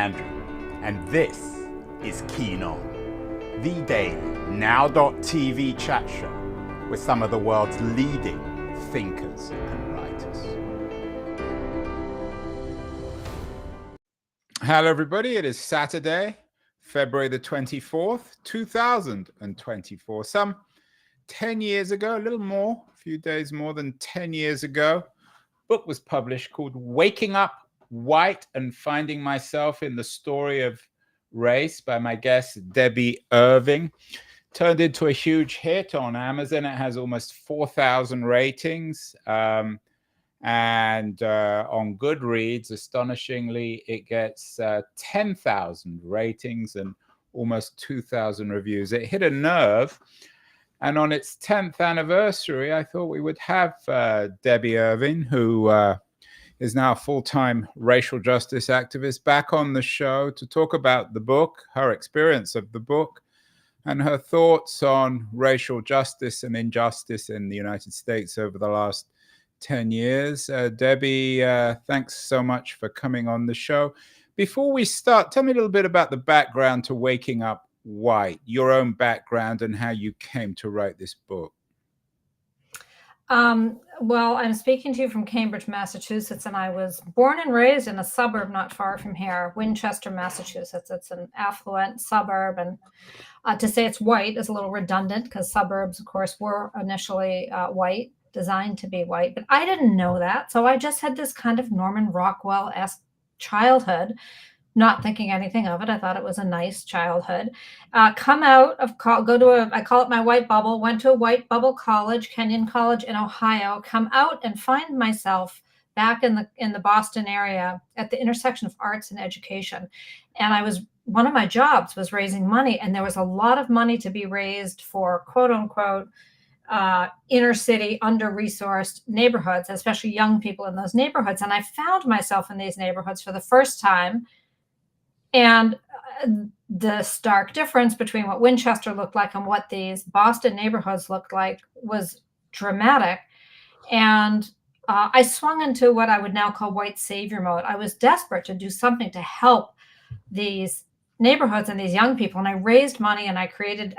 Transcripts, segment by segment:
Andrew, and this is Keen On, the daily now.tv chat show with some of the world's leading thinkers and writers. Hello everybody, it is Saturday, February the 24th, 2024. Some 10 years ago, a little more, a few days more than 10 years ago, a book was published called Waking Up White and Finding Myself in the Story of Race by my guest Debby Irving. Turned into a huge hit on Amazon. It has almost 4,000 ratings. And on Goodreads, astonishingly, it gets 10,000 ratings and almost 2,000 reviews. It hit a nerve. And on its 10th anniversary, I thought we would have Debby Irving, who is now a full-time racial justice activist, back on the show to talk about the book, her experience of the book, and her thoughts on racial justice and injustice in the United States over the last 10 years. Debby, thanks so much for coming on the show. Before we start, tell me a little bit about the background to Waking Up White, your own background and how you came to write this book. Well, I'm speaking to you from Cambridge, Massachusetts, and I was born and raised in a suburb not far from here, Winchester, Massachusetts. It's an affluent suburb, and to say it's white is a little redundant because suburbs, of course, were initially white, designed to be white, but I didn't know that. So I just had this kind of Norman Rockwell-esque childhood, not thinking anything of it. I thought it was a nice childhood. Come out of, I call it my white bubble, went to a white bubble college, Kenyon College in Ohio, come out and find myself back in the Boston area at the intersection of arts and education. And one of my jobs was raising money, and there was a lot of money to be raised for quote unquote inner city, under-resourced neighborhoods, especially young people in those neighborhoods. And I found myself in these neighborhoods for the first time. And the stark difference between what Winchester looked like and what these Boston neighborhoods looked like was dramatic. And I swung into what I would now call white savior mode. I was desperate to do something to help these neighborhoods and these young people. And I raised money and I created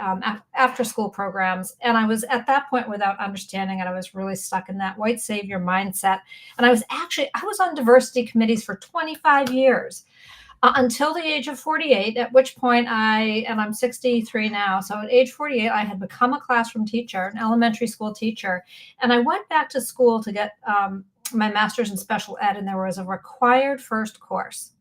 after-school programs. And I was at that point without understanding, and I was really stuck in that white savior mindset. And I was on diversity committees for 25 years. Until the age of 48, at which point I'm 63 now. So at age 48, I had become a classroom teacher, an elementary school teacher. And I went back to school to get my master's in special ed. And there was a required first course.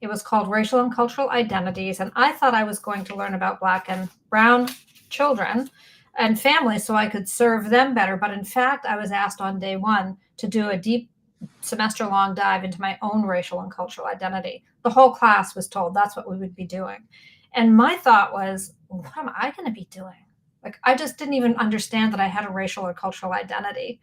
It was called Racial and Cultural Identities. And I thought I was going to learn about Black and Brown children and families so I could serve them better. But in fact, I was asked on day one to do a deep semester-long dive into my own racial and cultural identity. The whole class was told that's what we would be doing. And my thought was, what am I going to be doing? Like, I just didn't even understand that I had a racial or cultural identity.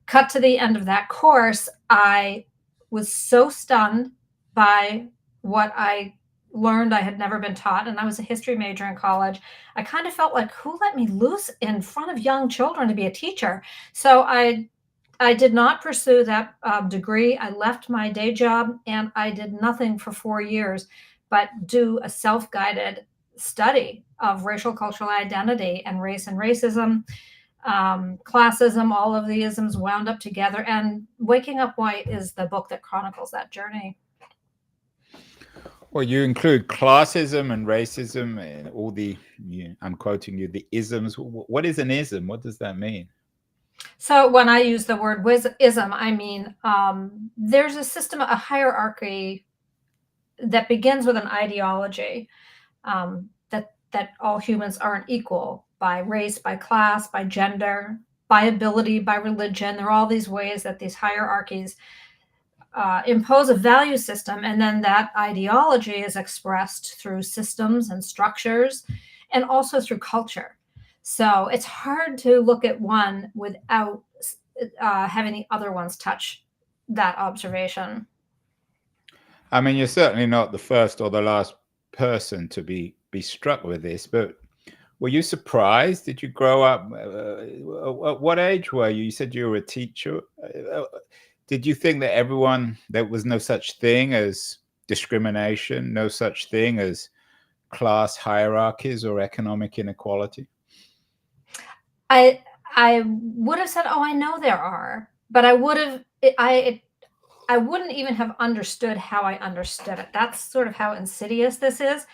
Cut to the end of that course, I was so stunned by what I learned I had never been taught. And I was a history major in college. I kind of felt like, who let me loose in front of young children to be a teacher? So I did not pursue that degree. I left my day job and I did nothing for 4 years but do a self-guided study of racial cultural identity and race and racism, classism, all of the isms wound up together. And Waking Up White is the book that chronicles that journey. Well, you include classism and racism and all I'm quoting you, the isms. What is an ism? What does that mean? So when I use the word ism, I mean there's a system, a hierarchy that begins with an ideology that all humans aren't equal by race, by class, by gender, by ability, by religion. There are all these ways that these hierarchies impose a value system, and then that ideology is expressed through systems and structures and also through culture. So it's hard to look at one without having the other ones touch that observation. I mean, you're certainly not the first or the last person to be struck with this, but were you surprised? Did you grow up? At what age were you? You said you were a teacher. Did you think that there was no such thing as discrimination, no such thing as class hierarchies or economic inequality? I would have said, "Oh, I know there are," but I wouldn't even have understood how I understood it. That's sort of how insidious this is.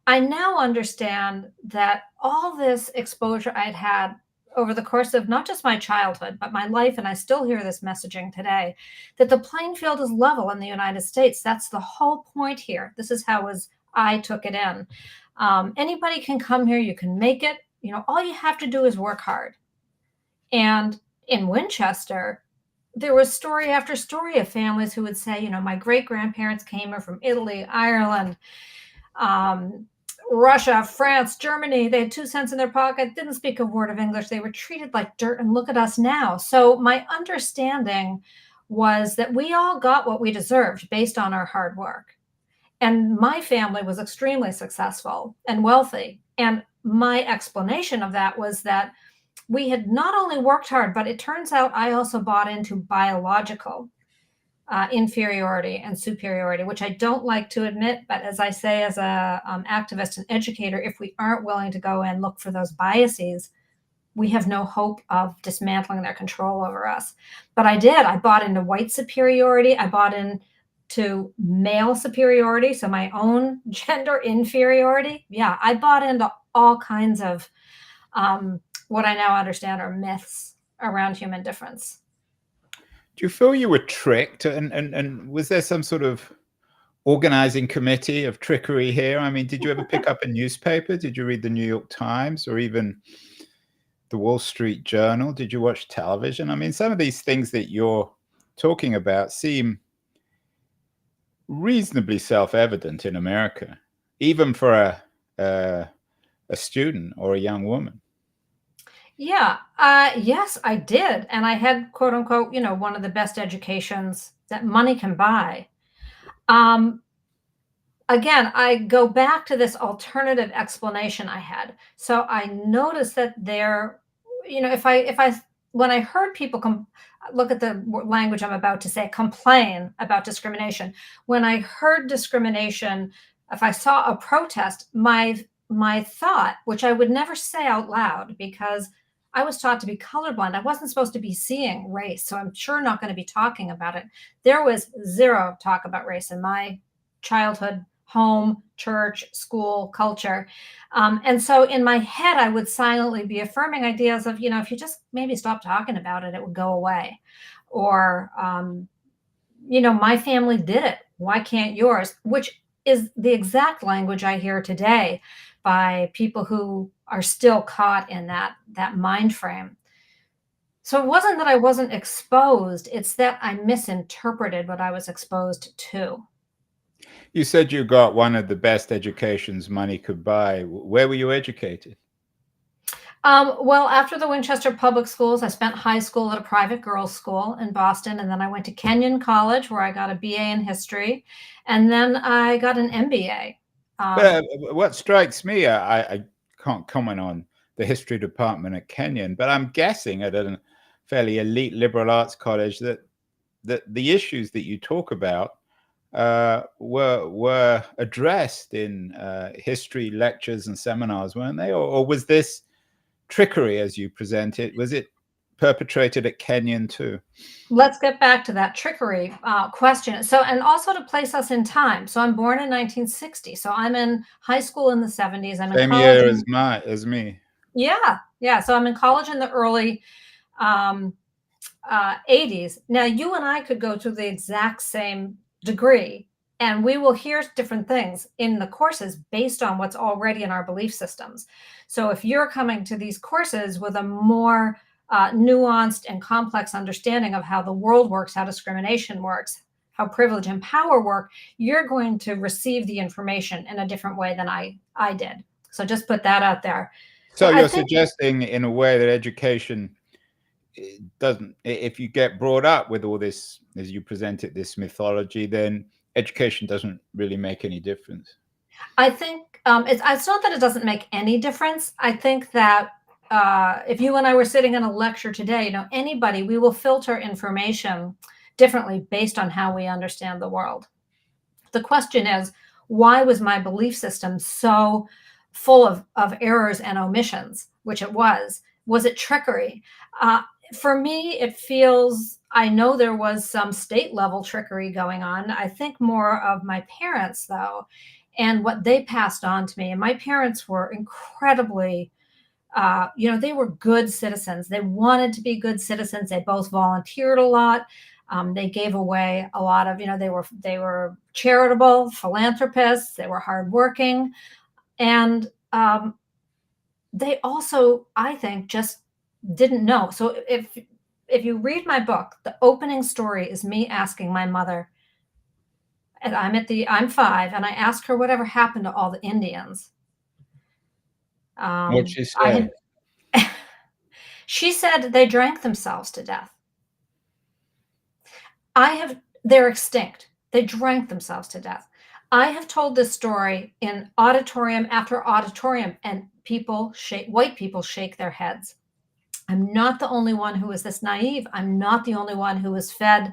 I now understand that all this exposure I'd had over the course of not just my childhood, but my life, and I still hear this messaging today, that the playing field is level in the United States. That's the whole point here. This is how as I took it in. Anybody can come here. You can make it. All you have to do is work hard. And in Winchester, there was story after story of families who would say, my great grandparents came here from Italy, Ireland, Russia, France, Germany. They had 2 cents in their pocket, didn't speak a word of English. They were treated like dirt, and look at us now. So my understanding was that we all got what we deserved based on our hard work. And my family was extremely successful and wealthy. And my explanation of that was that we had not only worked hard, but it turns out I also bought into biological inferiority and superiority, which I don't like to admit. But as I say, as a activist and educator, if we aren't willing to go and look for those biases, we have no hope of dismantling their control over us. But I did. I bought into white superiority. I bought into male superiority, so my own gender inferiority. Yeah, I bought into all kinds of what I now understand are myths around human difference. Do you feel you were tricked? And was there some sort of organizing committee of trickery here? I mean, did you ever pick up a newspaper? Did you read the New York Times or even the Wall Street Journal? Did you watch television? I mean, some of these things that you're talking about seem reasonably self-evident in America, even for a student or a young woman. Yeah. Yes, I did. And I had, quote unquote, one of the best educations that money can buy. Again, I go back to this alternative explanation I had. So I noticed that when I heard people look at the language I'm about to say, complain about discrimination. When I heard discrimination, if I saw a protest, my thought, which I would never say out loud because I was taught to be colorblind. I wasn't supposed to be seeing race, so I'm sure not going to be talking about it. There was zero talk about race in my childhood, home, church, school, culture. And so in my head, I would silently be affirming ideas of, if you just maybe stop talking about it, it would go away. Or, my family did it. Why can't yours? Which is the exact language I hear today by people who are still caught in that mind frame. So it wasn't that I wasn't exposed, it's that I misinterpreted what I was exposed to. You said you got one of the best educations money could buy. Where were you educated? Well, after the Winchester Public Schools, I spent high school at a private girls' school in Boston, and then I went to Kenyon College, where I got a BA in history, and then I got an MBA. But what strikes me, I can't comment on the history department at Kenyon, but I'm guessing at a fairly elite liberal arts college that the issues that you talk about were addressed in history lectures and seminars, weren't they? Or was this trickery as you present it? Was it perpetrated at Kenyon too? Let's get back to that trickery question. So, and also to place us in time. So I'm born in 1960. So I'm in high school in the 70s. I'm in Same college year as me. Yeah. Yeah. So I'm in college in the early 80s. Now, you and I could go to the exact same degree, and we will hear different things in the courses based on what's already in our belief systems. So if you're coming to these courses with a more nuanced and complex understanding of how the world works, how discrimination works, how privilege and power work, you're going to receive the information in a different way than I did. So just put that out there. So you're suggesting in a way that education doesn't, if you get brought up with all this, as you present it, this mythology, then education doesn't really make any difference. I think it's not that it doesn't make any difference. I think that if you and I were sitting in a lecture today, anybody, we will filter information differently based on how we understand the world. The question is, why was my belief system so full of errors and omissions, which it was? Was it trickery? For me, it feels, I know there was some state level trickery going on. I think more of my parents, though, and what they passed on to me. And my parents were incredibly, they were good citizens. They wanted to be good citizens. They both volunteered a lot. They gave away a lot of, they were charitable philanthropists. They were hardworking, and they also, I think, just didn't know. So if you read my book, the opening story is me asking my mother, and I'm 5, and I ask her whatever happened to all the Indians. What'd she I say? had, she said they drank themselves to death. They're extinct. They drank themselves to death. I have told this story in auditorium after auditorium, and white people shake their heads. I'm not the only one who is this naive. I'm not the only one who was fed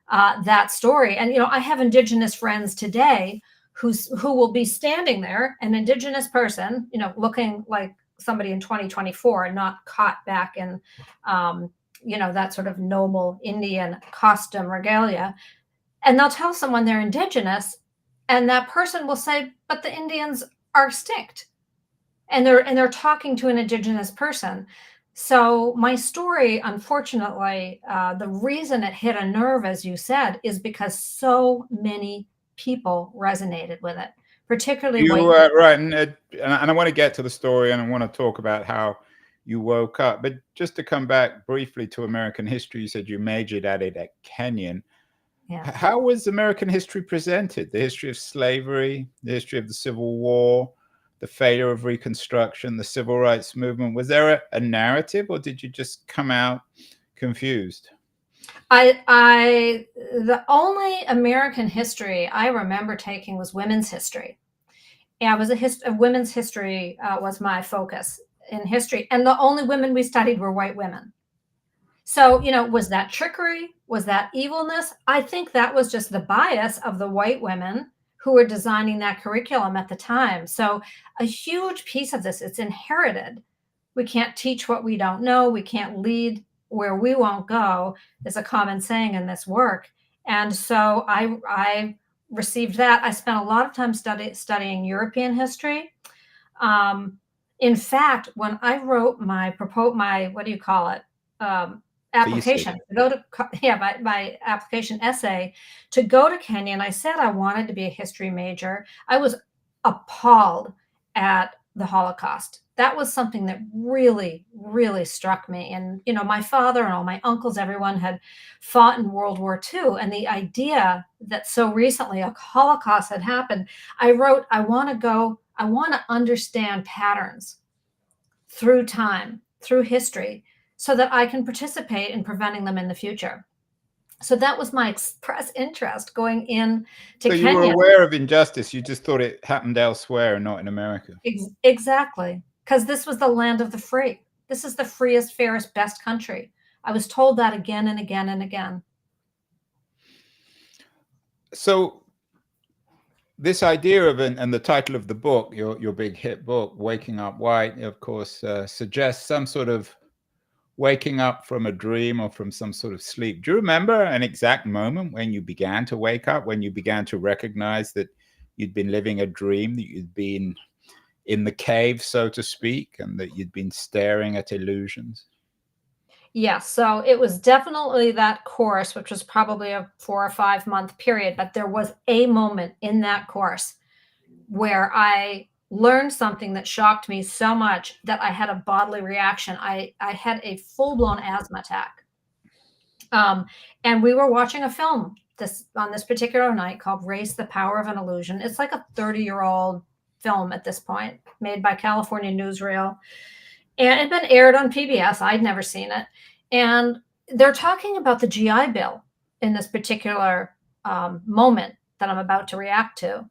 that story. And I have Indigenous friends today who will be standing there, an Indigenous person, looking like somebody in 2024 and not caught back in, that sort of noble Indian costume regalia. And they'll tell someone they're Indigenous, and that person will say, "But the Indians are extinct," and they're talking to an Indigenous person. So my story, unfortunately, the reason it hit a nerve, as you said, is because so many people resonated with it, particularly white people. Right, and I want to get to the story, and I want to talk about how you woke up. But just to come back briefly to American history, you said you majored at it at Kenyon. Yeah. How was American history presented? The history of slavery, the history of the Civil War, the failure of Reconstruction, the Civil Rights Movement. Was there a narrative, or did you just come out confused? The only American history I remember taking was women's history. Yeah, women's history was my focus in history, and the only women we studied were white women. So, was that trickery? Was that evilness? I think that was just the bias of the white women who were designing that curriculum at the time. So a huge piece of this, it's inherited. We can't teach what we don't know. We can't lead where we won't go, is a common saying in this work. And so I received that. I spent a lot of time studying European history. In fact, when I wrote my what do you call it? Application to go to my application essay to go to Kenya, and I said I wanted to be a history major. I was appalled at the Holocaust. That was something that really, really struck me. And my father and all my uncles, everyone had fought in World War II, and the idea that so recently a Holocaust had happened, I wrote, I want to understand patterns through time, through history, so that I can participate in preventing them in the future. So that was my express interest going in to Kenya. So you were aware of injustice. You just thought it happened elsewhere and not in America. Exactly. Because this was the land of the free. This is the freest, fairest, best country. I was told that again and again and again. So this idea of, and the title of the book, your big hit book, Waking Up White, of course, suggests some sort of waking up from a dream or from some sort of sleep. Do you remember an exact moment when you began to wake up, when you began to recognize that you'd been living a dream, that you'd been in the cave, so to speak, and that you'd been staring at illusions? Yes, so it was definitely that course, which was probably a 4 or 5 month period, but there was a moment in that course where I learned something that shocked me so much that I had a bodily reaction. I had a full-blown asthma attack. And we were watching a film on this particular night called Race, the Power of an Illusion. It's like a 30-year-old film at this point, made by California Newsreel. And it had been aired on PBS. I'd never seen it. And they're talking about the GI Bill in this particular moment that I'm about to react to.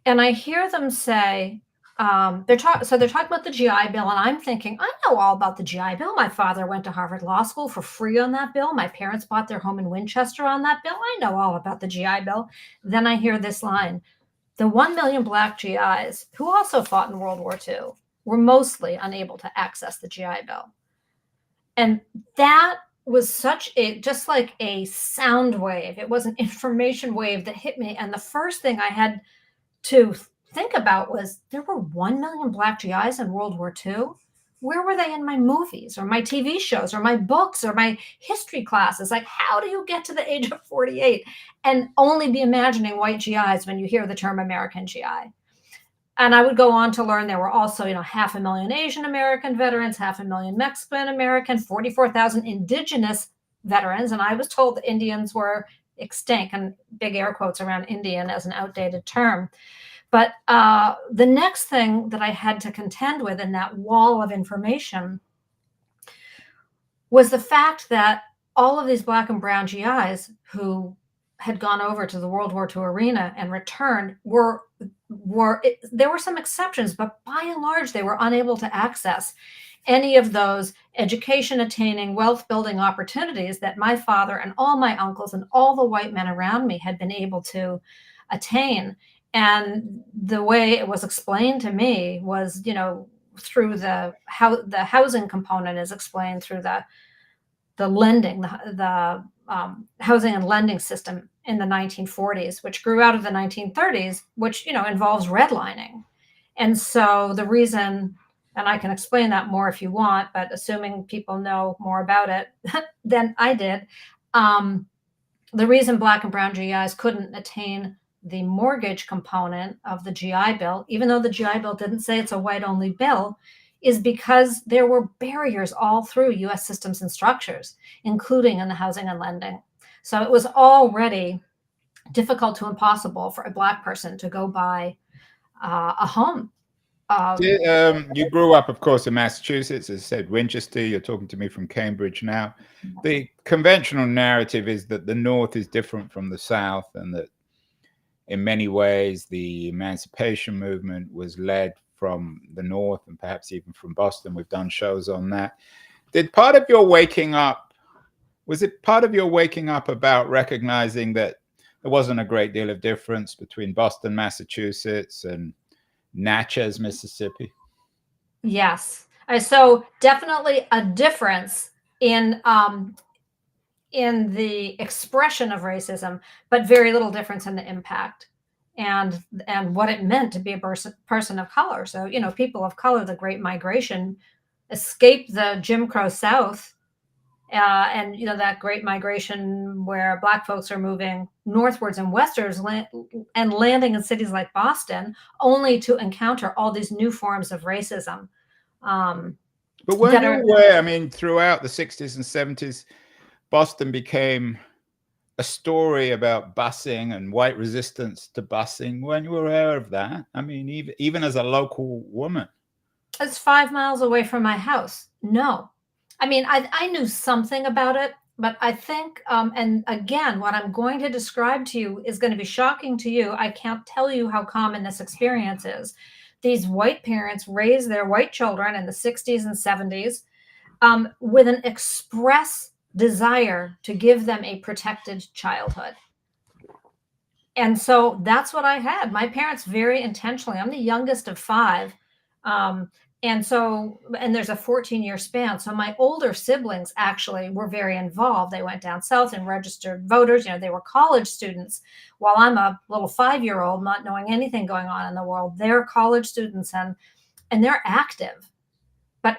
And I hear them say, they're talking about the GI Bill, and I'm thinking, I know all about the GI Bill. My father went to Harvard Law School for free on that bill. My parents bought their home in Winchester on that bill. I know all about the GI Bill. Then I hear this line: the 1 million Black GIs who also fought in World War II were mostly unable to access the GI Bill. And that was just like a sound wave. It was an information wave that hit me. And the first thing I had to think about was, there were 1 million Black GIs in World War II. Where were they in my movies or my TV shows or my books or my history classes? Like, how do you get to the age of 48 and only be imagining white GIs when you hear the term American GI? And I would go on to learn there were also, 500,000 Asian American veterans, 500,000 Mexican American, 44,000 indigenous veterans. And I was told the Indians were extinct, and big air quotes around Indian as an outdated term. But the next thing that I had to contend with in that wall of information was the fact that all of these Black and brown GIs who had gone over to the World War II arena and returned there were some exceptions, but by and large, they were unable to access any of those education attaining, wealth building opportunities that my father and all my uncles and all the white men around me had been able to attain. And the way it was explained to me was, through how the housing component is explained through the lending, the housing and lending system in the 1940s, which grew out of the 1930s, which, involves redlining. And so the reason, and I can explain that more if you want, but assuming people know more about it than I did, the reason Black and brown GIs couldn't attain the mortgage component of the GI Bill, even though the GI Bill didn't say it's a white-only bill, is because there were barriers all through U.S. systems and structures, including in the housing and lending. So it was already difficult to impossible for a Black person to go buy a home. You grew up, of course, in Massachusetts, as I said, Winchester. You're talking to me from Cambridge now. The conventional narrative is that the North is different from the South, and that in many ways the emancipation movement was led from the North and perhaps even from Boston. We've done shows on that. Was it part of your waking up about recognizing that there wasn't a great deal of difference between Boston, Massachusetts and Natchez, Mississippi? Yes. So definitely a difference in the expression of racism, but very little difference in the impact and what it meant to be a person of color. So, people of color, the Great Migration, escaped the Jim Crow South, and that Great Migration where Black folks are moving northwards and westwards and landing in cities like Boston, only to encounter all these new forms of racism. But weren't you aware? I mean, throughout the 60s and 70s, Boston became a story about busing and white resistance to busing. Weren't you aware of that? I mean, even as a local woman. It's 5 miles away from my house. No. I mean, I knew something about it, but I think, and again, what I'm going to describe to you is going to be shocking to you. I can't tell you how common this experience is. These white parents raise their white children in the 60s and 70s with an express desire to give them a protected childhood. And so that's what I had. My parents very intentionally, I'm the youngest of 5. And there's a 14-year span. So my older siblings actually were very involved. They went down south and registered voters. They were college students. While I'm a little 5-year-old, not knowing anything going on in the world, they're college students and they're active. But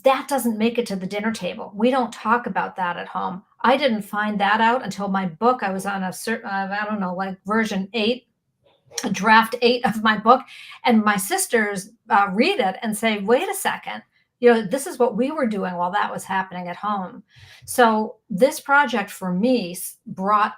that doesn't make it to the dinner table. We don't talk about that at home. I didn't find that out until my book. I was on a certain, I don't know, like version 8, draft 8 of my book. And my sisters read it and say, wait a second, this is what we were doing while that was happening at home. So this project for me brought,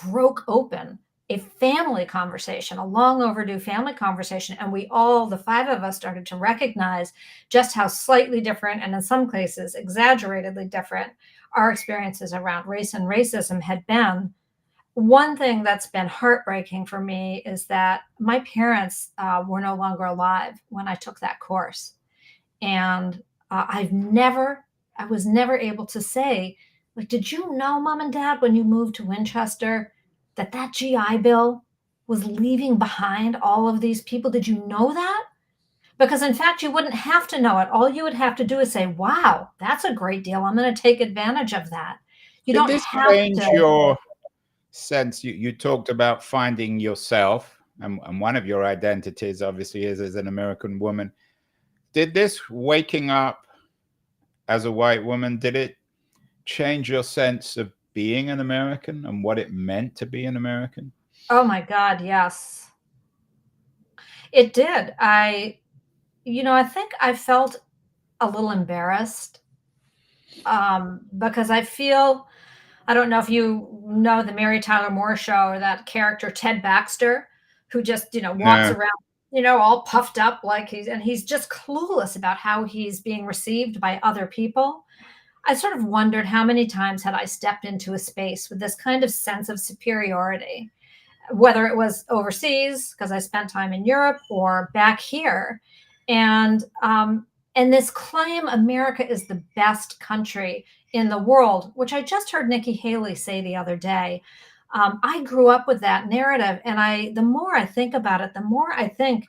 broke open a family conversation, a long overdue family conversation. And we all, the 5 of us, started to recognize just how slightly different, and in some cases exaggeratedly different, our experiences around race and racism had been. one thing that's been heartbreaking for me is that my parents were no longer alive when I took that course. And I was never able to say, like, did you know, mom and dad, when you moved to Winchester, that that GI Bill was leaving behind all of these people? Did you know that? Because in fact, you wouldn't have to know it. All you would have to do is say, wow, that's a great deal. I'm going to take advantage of that. You Did don't this have change to. your sense? You talked about finding yourself, and one of your identities obviously is as an American woman. Did this waking up as a white woman, did it change your sense of being an American and what it meant to be an American? Oh my God, yes. It did. I think I felt a little embarrassed because I don't know if you know the Mary Tyler Moore Show, or that character Ted Baxter, who just, walks No. around, all puffed up like he's just clueless about how he's being received by other people. I sort of wondered how many times had I stepped into a space with this kind of sense of superiority, whether it was overseas because I spent time in Europe or back here. And this claim America is the best country in the world, which I just heard Nikki Haley say the other day. I grew up with that narrative, and the more I think about it, the more I think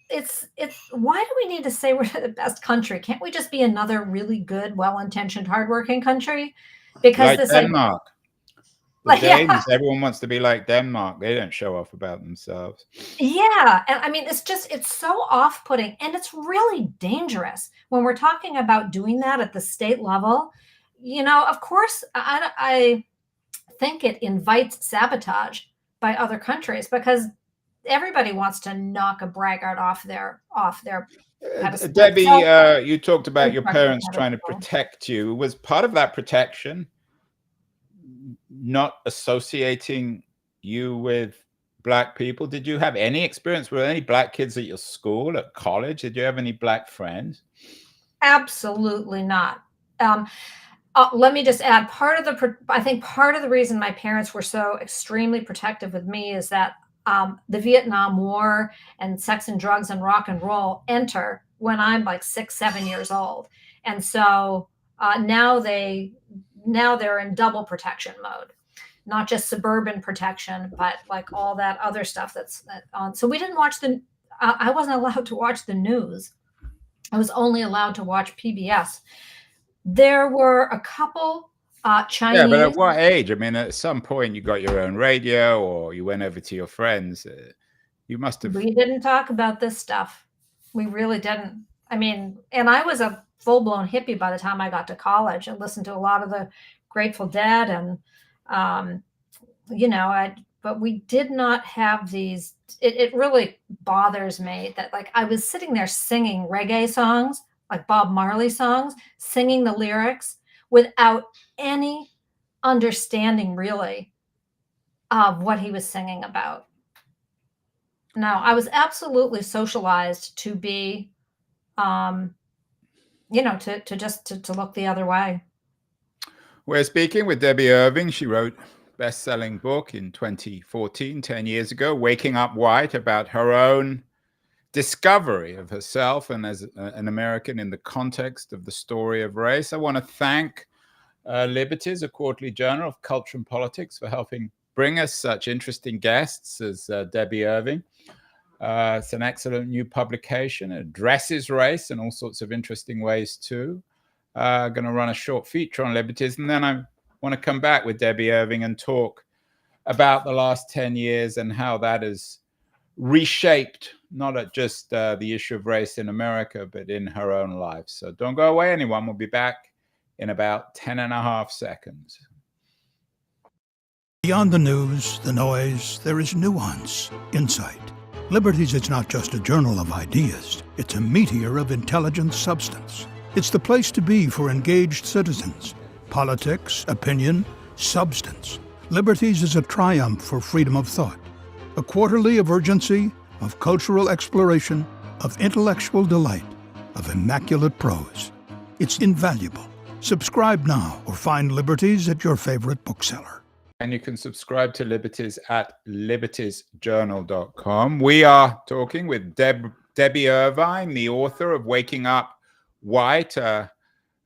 it's why do we need to say we're the best country? Can't we just be another really good, well-intentioned, hardworking country? Because Like this Denmark. The like, yeah. Danes, everyone wants to be like Denmark. They don't show off about themselves. Yeah, and I mean, it's so off-putting, and it's really dangerous when we're talking about doing that at the state level. Of course, I think it invites sabotage by other countries because everybody wants to knock a braggart off their pedestal. Debbie, you talked about your Constructive parents trying to pedestal. protect you. Was part of that protection not associating you with Black people? Did you have any experience with any Black kids at your school, at college? Did you have any Black friends? Absolutely not. Let me just add, I think part of the reason my parents were so extremely protective with me is that the Vietnam War and sex and drugs and rock and roll enter when I'm like 6, 7 years old. And so now they're in double protection mode, not just suburban protection, but like all that other stuff that's on. So we didn't watch I wasn't allowed to watch the news. I was only allowed to watch PBS. There were a couple Yeah, but Chinese. at what age? I mean, at some point you got your own radio or you went over to your friends. You must have. We didn't talk about this stuff. We really didn't. I mean, and I was a full-blown hippie by the time I got to college and listened to a lot of the Grateful Dead and, but we did not have these. It really bothers me that like I was sitting there singing reggae songs, like Bob Marley songs, singing the lyrics without any understanding really of what he was singing about. No, I was absolutely socialized to be, to look the other way. We're speaking with Debby Irving. She wrote a best-selling book in 2014, 10 years ago, Waking Up White, about her own discovery of herself and as an American in the context of the story of race. I want to thank Liberties, a quarterly journal of culture and politics, for helping bring us such interesting guests as Debby Irving. It's an excellent new publication. It addresses race in all sorts of interesting ways too. Going to run a short feature on Liberties, and then I want to come back with Debby Irving and talk about the last 10 years and how that has reshaped not just the issue of race in America, but in her own life. So don't go away, anyone. We'll be back in about 10.5 seconds. Beyond the news, the noise, there is nuance, insight. Liberties is not just a journal of ideas. It's a meteor of intelligent substance. It's the place to be for engaged citizens. Politics, opinion, substance. Liberties is a triumph for freedom of thought. A quarterly of urgency, of cultural exploration, of intellectual delight, of immaculate prose. It's invaluable. Subscribe now or find Liberties at your favorite bookseller. And you can subscribe to Liberties at libertiesjournal.com. We are talking with Debby Irving, the author of Waking Up White, a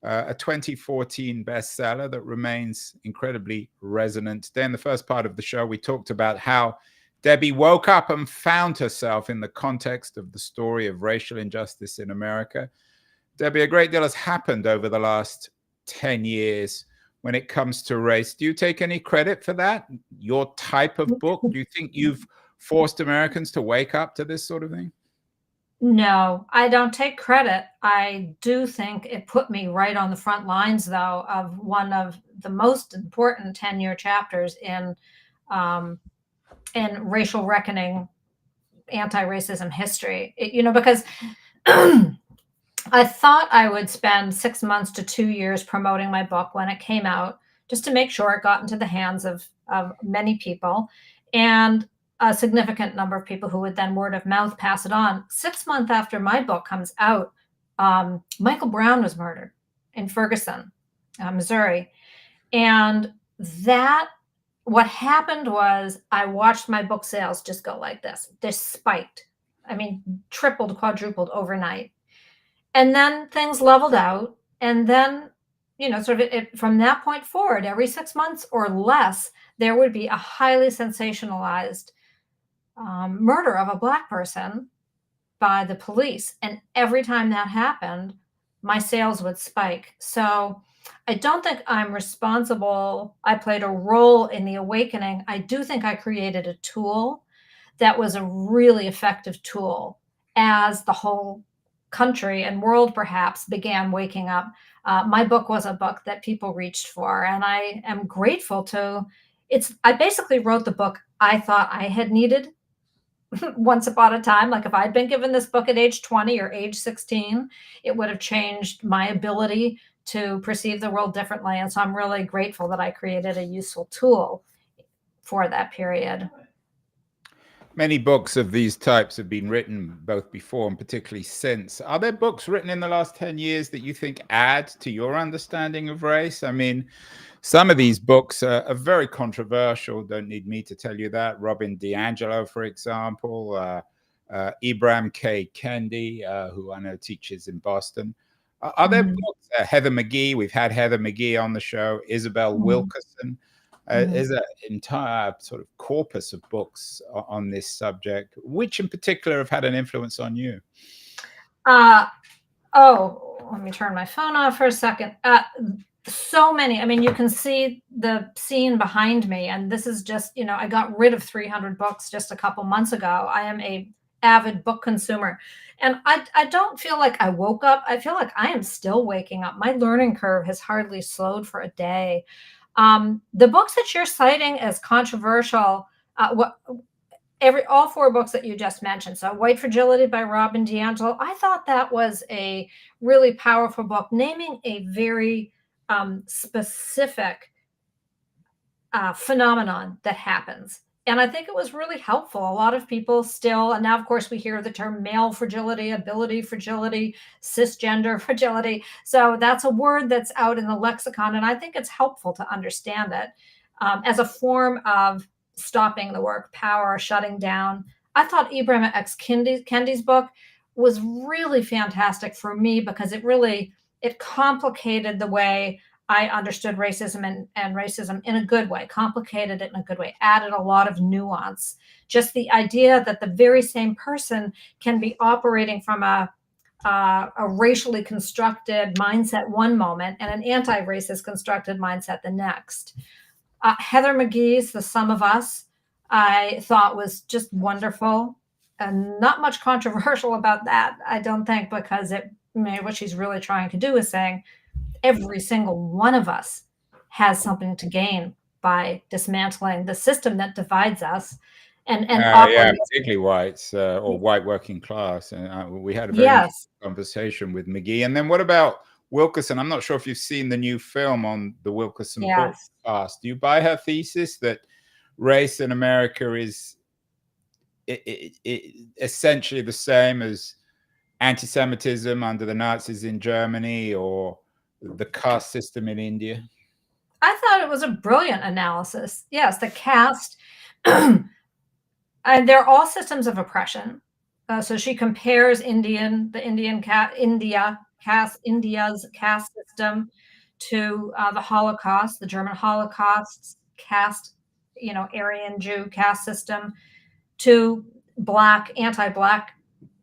2014 bestseller that remains incredibly resonant. Today, in the first part of the show, we talked about how Debby woke up and found herself in the context of the story of racial injustice in America. Debby, a great deal has happened over the last 10 years when it comes to race. Do you take any credit for that? Your type of book? Do you think you've forced Americans to wake up to this sort of thing? No, I don't take credit. I do think it put me right on the front lines, though, of one of the most important 10-year chapters in racial reckoning, anti-racism history. Because I thought I would spend 6 months to 2 years promoting my book when it came out, just to make sure it got into the hands of many people, and a significant number of people who would then word of mouth pass it on. 6 months after my book comes out, Michael Brown was murdered in Ferguson, Missouri. And what happened was I watched my book sales just go like this. They spiked. I mean, tripled, quadrupled overnight. And then things leveled out. And then, from that point forward, every 6 months or less, there would be a highly sensationalized murder of a Black person by the police. And every time that happened, my sales would spike. So I don't think I'm responsible. I played a role in the awakening. I do think I created a tool that was a really effective tool as the whole country and world perhaps began waking up. My book was a book that people reached for, and I am grateful to. I basically wrote the book I thought I had needed once upon a time. Like if I'd been given this book at age 20 or age 16, it would have changed my ability to perceive the world differently. And so I'm really grateful that I created a useful tool for that period. Many books of these types have been written both before and particularly since. Are there books written in the last 10 years that you think add to your understanding of race? I mean, some of these books are very controversial. Don't need me to tell you that. Robin DiAngelo, for example, Ibram K. Kendi, who I know teaches in Boston. Are there books? Heather McGhee, we've had Heather McGhee on the show. Isabel Wilkerson. Is an entire sort of corpus of books on this subject. Which in particular have had an influence on you? Let me turn my phone off for a second. So many. I mean, you can see the scene behind me, and this is just, I got rid of 300 books just a couple months ago. I am a avid book consumer, and I don't feel like I woke up. I feel like I am still waking up. My learning curve has hardly slowed for a day. The books that you're citing as controversial, all four books that you just mentioned. So White Fragility by Robin DiAngelo, I thought that was a really powerful book, naming a very specific phenomenon that happens. And I think it was really helpful. A lot of people still, and now of course we hear the term male fragility, ability fragility, cisgender fragility. So that's a word that's out in the lexicon. And I think it's helpful to understand it as a form of stopping the work, power, shutting down. I thought Ibram X. Kendi's book was really fantastic for me because it complicated the way I understood racism and racism in a good way, complicated it in a good way, added a lot of nuance. Just the idea that the very same person can be operating from a racially constructed mindset one moment and an anti-racist constructed mindset the next. Heather McGhee's The Sum of Us, I thought was just wonderful, and not much controversial about that, I don't think, because what she's really trying to do is saying, every single one of us has something to gain by dismantling the system that divides us and particularly whites or white working class. And we had a very interesting conversation with McGhee. And then what about Wilkerson? I'm not sure if you've seen the new film on the Wilkerson podcast. Do you buy her thesis that race in America is essentially the same as anti-Semitism under the Nazis in Germany or the caste system in India? I thought it was a brilliant analysis. Yes, the caste, they're all systems of oppression. So she compares India's caste system to the Holocaust, the German Holocaust caste, Aryan Jew caste system, to anti-black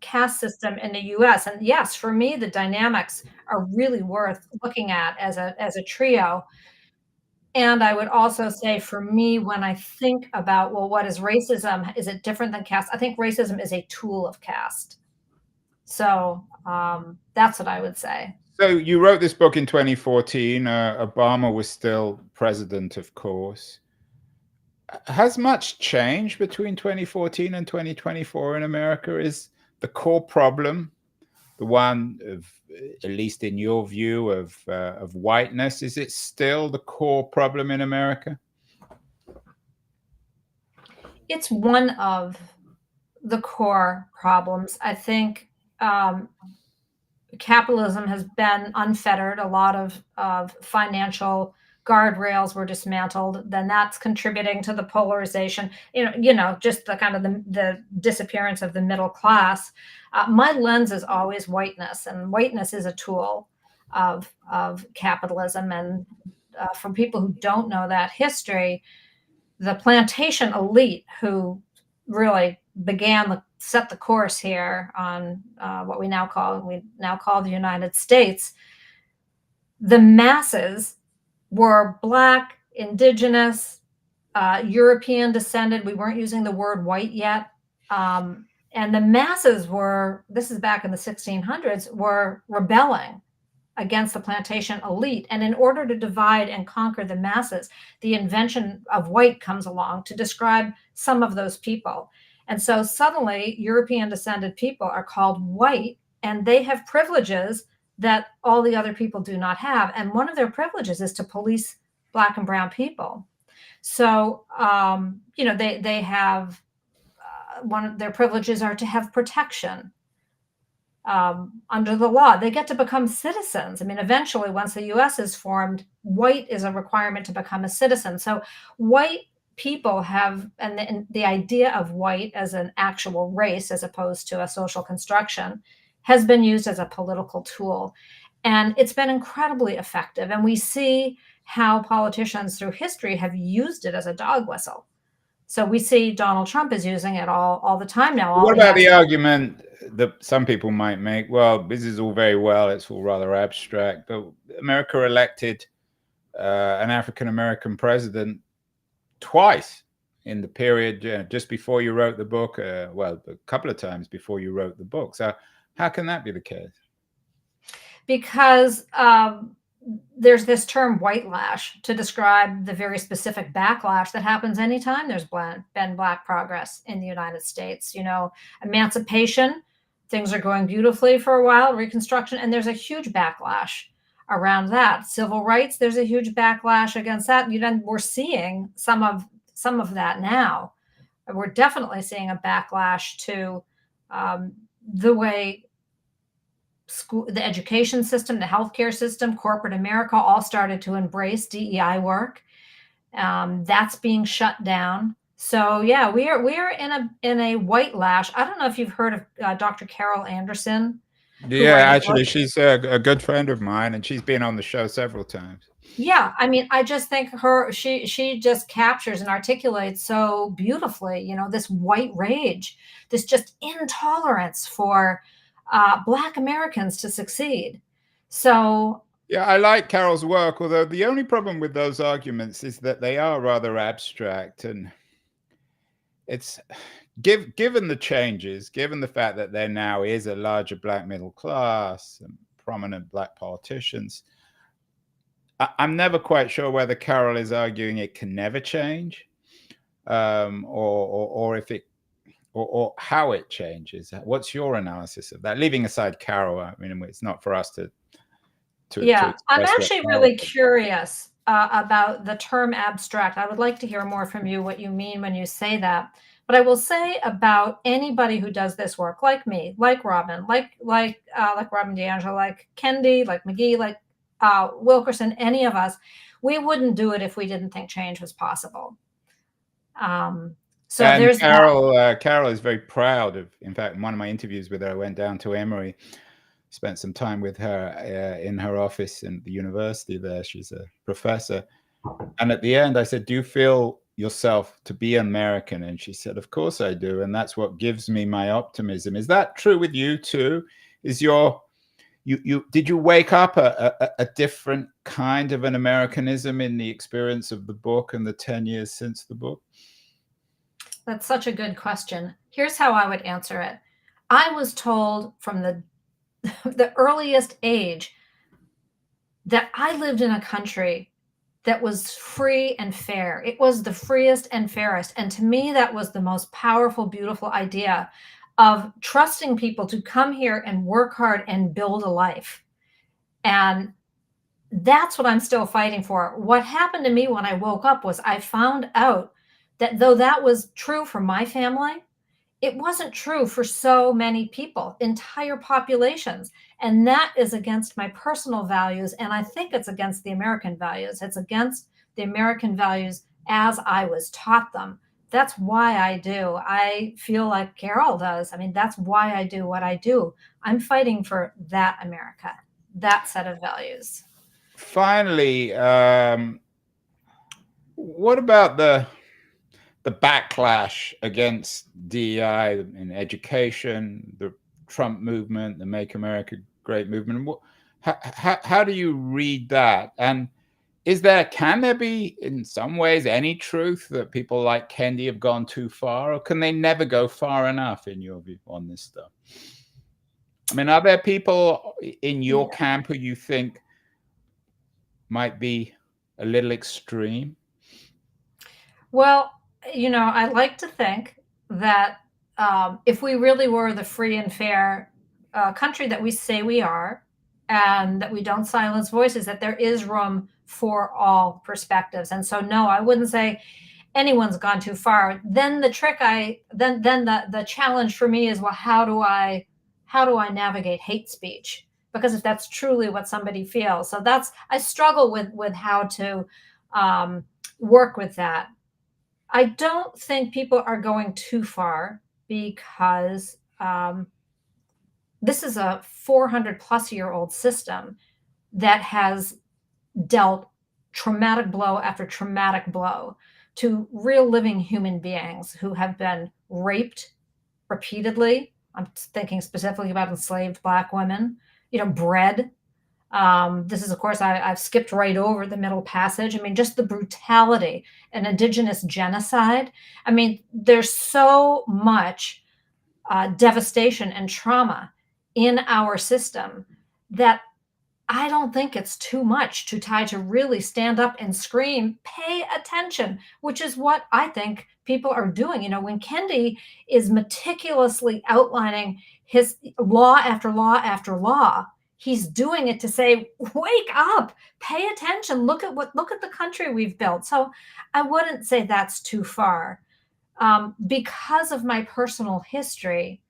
caste system in the U.S. And yes, for me, the dynamics are really worth looking at as a trio. And I would also say for me, when I think about, well, what is racism? Is it different than caste? I think racism is a tool of caste. So that's what I would say. So you wrote this book in 2014. Obama was still president, of course. Has much changed between 2014 and 2024 in America? Is the core problem the one of, at least in your view, of whiteness? Is it still the core problem in America? It's one of the core problems. I think capitalism has been unfettered. A lot of financial guardrails were dismantled. Then that's contributing to the polarization. Just the kind of the disappearance of the middle class. My lens is always whiteness, and whiteness is a tool of capitalism. And for people who don't know that history, the plantation elite who really set the course here on what we now call the United States. The masses were Black, Indigenous, European descended. We weren't using the word white yet. And the masses this is back in the 1600s, were rebelling against the plantation elite. And in order to divide and conquer the masses, the invention of white comes along to describe some of those people. And so suddenly European descended people are called white, and they have privileges that all the other people do not have. And one of their privileges is to police Black and brown people. So, they have one of their privileges are to have protection under the law. They get to become citizens. I mean, eventually, once the U.S. is formed, white is a requirement to become a citizen. So white people have, and the idea of white as an actual race as opposed to a social construction has been used as a political tool. And it's been incredibly effective. And we see how politicians through history have used it as a dog whistle. So we see Donald Trump is using it all the time now. What about the argument that some people might make? Well, this is all very well, it's all rather abstract, but America elected an African-American president twice in the period just before you wrote the book, well, a couple of times before you wrote the book. So how can that be the case? Because there's this term white lash to describe the very specific backlash that happens anytime there's been Black progress in the United States. Emancipation, things are going beautifully for a while, Reconstruction, and there's a huge backlash around that. Civil rights, there's a huge backlash against that. We're seeing some of that now. We're definitely seeing a backlash to the way the education system, the healthcare system, corporate America all started to embrace DEI work. That's being shut down. So yeah, we are in a white lash. I don't know if you've heard of Dr. Carol Anderson. Yeah, actually, she's a good friend of mine, and she's been on the show several times. Yeah, I mean, I just think she just captures and articulates so beautifully, this white rage, this just intolerance for Black Americans to succeed. So yeah, I like Carol's work, although the only problem with those arguments is that they are rather abstract, and it's given the changes, given the fact that there now is a larger Black middle class and prominent Black politicians, I'm never quite sure whether Carol is arguing it can never change, or if it, or how it changes. What's your analysis of that? Leaving aside Carol, I mean, it's not for us to I'm actually really curious about the term abstract. I would like to hear more from you what you mean when you say that. But I will say about anybody who does this work, like me, like Robin, like Robin DiAngelo, like Kendi, like McGee, like Wilkerson, any of us, we wouldn't do it if we didn't think change was possible. So And there's that. Carol is very proud of. In fact, in one of my interviews with her, I went down to Emory, spent some time with her in her office in the university there. She's a professor. And at the end, I said, "Do you feel yourself to be American?" And she said, "Of course I do. And that's what gives me my optimism." Is that true with you too? Is did you wake up a different kind of an Americanism in the experience of the book and the 10 years since the book? That's such a good question. Here's how I would answer it. I was told from the earliest age that I lived in a country that was free and fair. It was the freest and fairest. And to me, that was the most powerful, beautiful idea of trusting people to come here and work hard and build a life. And that's what I'm still fighting for. What happened to me when I woke up was I found out that though that was true for my family, it wasn't true for so many people, entire populations. And that is against my personal values. And I think it's against the American values. It's against the American values as I was taught them. That's why I do. I feel like Carol does. I mean, that's why I do what I do. I'm fighting for that America, that set of values. Finally, what about the backlash against DEI in education, the Trump movement, the Make America Great movement? How do you read that? And can there be, in some ways, any truth that people like Kendi have gone too far, or can they never go far enough, in your view, on this stuff? I mean, are there people in your camp who you think might be a little extreme? Well, I like to think that if we really were the free and fair country that we say we are, and that we don't silence voices, that there is room for all perspectives. And so, no, I wouldn't say anyone's gone too far. Then the challenge for me is, well, how do I navigate hate speech? Because if that's truly what somebody feels, so I struggle with how to work with that. I don't think people are going too far because this is a 400-plus-year-old system that has dealt traumatic blow after traumatic blow to real living human beings who have been raped repeatedly. I'm thinking specifically about enslaved Black women, bred. This is, of course, I've skipped right over the Middle Passage. I mean, just the brutality and Indigenous genocide. I mean, there's so much devastation and trauma in our system that I don't think it's too much to really stand up and scream, pay attention, which is what I think people are doing. When Kendi is meticulously outlining his law after law after law, he's doing it to say, wake up, pay attention, look at the country we've built. So I wouldn't say that's too far. Because of my personal history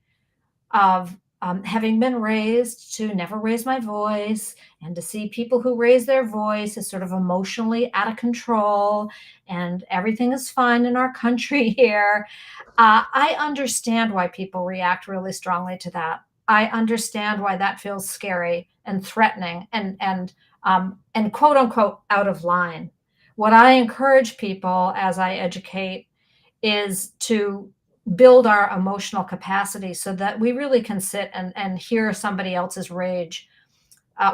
of having been raised to never raise my voice, and to see people who raise their voice as sort of emotionally out of control and everything is fine in our country here, I understand why people react really strongly to that. I understand why that feels scary and threatening and quote unquote out of line. What I encourage people as I educate is to build our emotional capacity so that we really can sit and hear somebody else's rage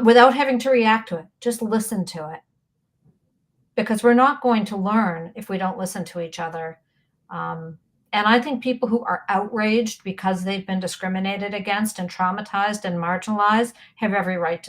without having to react to it. Just listen to it. Because we're not going to learn if we don't listen to each other. And I think people who are outraged because they've been discriminated against and traumatized and marginalized have every right to